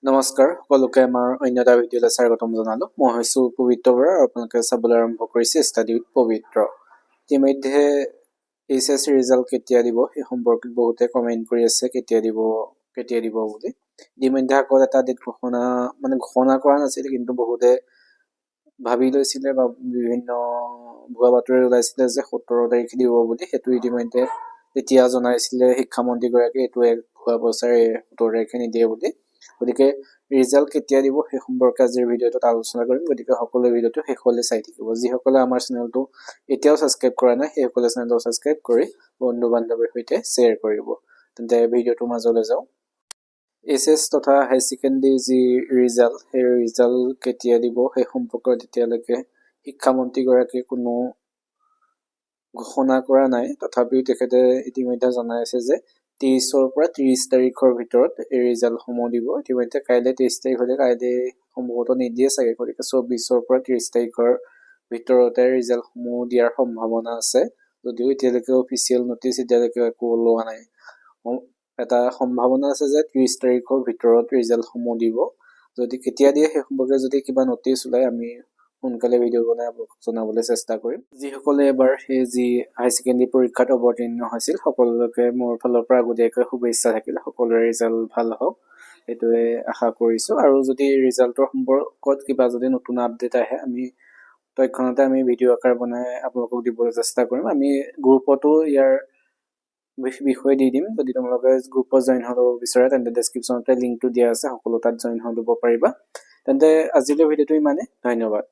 নমস্কাৰ সকলোকে আমাৰ অন্য এটা ভিডিঅ'লৈ স্বাগতম জনালোঁ। মই হৈছোঁ পবিত্ৰ বৰা আৰু আপোনালোকে চাবলৈ আৰম্ভ কৰিছে ষ্টাডি উইথ পবিত্ৰ। ইতিমধ্যে এইচএছ ৰিজাল্ট কেতিয়া দিব সেই সম্পৰ্কে বহুতে কমেণ্ট কৰি আছে কেতিয়া দিব বুলি। ইতিমধ্যে আকৌ এটা ডেট ঘোষণা কৰা নাছিল, কিন্তু বহুতে ভাবি লৈছিলে বা বিভিন্ন ভুৱা বাতৰি ওলাইছিলে যে 17 তাৰিখে দিব বুলি। সেইটো ইতিমধ্যে তেতিয়া জনাইছিলে শিক্ষামন্ত্ৰীগৰাকীয়ে এইটো এক ভুৱা প্ৰচাৰ, 17 তাৰিখে নিদিয়ে বুলি। গতিকে ৰিজাল্ট কেতিয়া দিব সেই সম্পৰ্কে আজিৰ ভিডিঅ'টোত আলোচনা কৰিম। গতিকে সকলোৱে ভিডিঅ'টো শেষলৈ চাই থাকিব। যিসকলে আমাৰ চেনেলটো এতিয়াও ছাবস্ক্ৰাইব কৰা নাই সেইসকলে চেনেলটো ছাবস্ক্ৰাইব কৰি বন্ধু বান্ধৱীৰ সৈতে শ্বেয়াৰ কৰিব। তেন্তে ভিডিঅ'টোৰ মাজলৈ যাওঁ। এইচএছ তথা হাই ছেকেণ্ডেৰী যি ৰিজাল্ট, সেই ৰিজাল্ট কেতিয়া দিব সেই সম্পৰ্কত এতিয়ালৈকে শিক্ষামন্ত্ৰীগৰাকীয়ে কোনো ঘোষণা কৰা নাই। তথাপিও তেখেতে ইতিমধ্যে জনাইছে যে 23ৰ পৰা 30 তাৰিখৰ ভিতৰত এই ৰিজাল্টসমূহ দিব। ইতিমধ্যে কাইলৈ 23 তাৰিখ হ'লে কাইলৈ সম্ভৱতঃ নিদিয়ে চাগে। গতিকে 24ৰ পৰা 30 তাৰিখৰ ভিতৰতে ৰিজাল্টসমূহ দিয়াৰ সম্ভাৱনা আছে, যদিও এতিয়ালৈকে অফিচিয়েল নটিচ এতিয়ালৈকে একো ওলোৱা নাই। এটা সম্ভাৱনা আছে যে 30 তাৰিখৰ ভিতৰত ৰিজাল্টসমূহ দিব। যদি কেতিয়া দিয়ে সেই সম্পৰ্কে যদি কিবা নটিচ ওলায় আমি সোনকালে ভিডিঅ' বনাই আপোনালোকক জনাবলৈ চেষ্টা কৰিম। যিসকলে এবাৰ সেই যি হাই ছেকেণ্ডেৰী পৰীক্ষাত অৱতীৰ্ণ হৈছিল সকলোকে মোৰ ফালৰ পৰা আগতীয়াকৈ শুভেচ্ছা থাকিলে। সকলোৰে ৰিজাল্ট ভাল হওক সেইটোৱে আশা কৰিছোঁ। আৰু যদি ৰিজাল্টৰ সম্পৰ্কত কিবা যদি নতুন আপডেট আহে আমি তৎক্ষণতে ভিডিঅ' আকাৰ বনাই আপোনালোকক দিবলৈ চেষ্টা কৰিম। আমি গ্ৰুপতো ইয়াৰ বিষয়ে দি দিম। যদি তোমালোকে গ্ৰুপত জইন হ'ব বিচাৰে তেন্তে ডেছক্ৰিপশ্যনতে লিংকটো দিয়া আছে, সকলো তাত জইন হৈ ল'ব পাৰিবা। তেন্তে আজিলৈ ভিডিঅ'টো ইমানেই। ধন্যবাদ।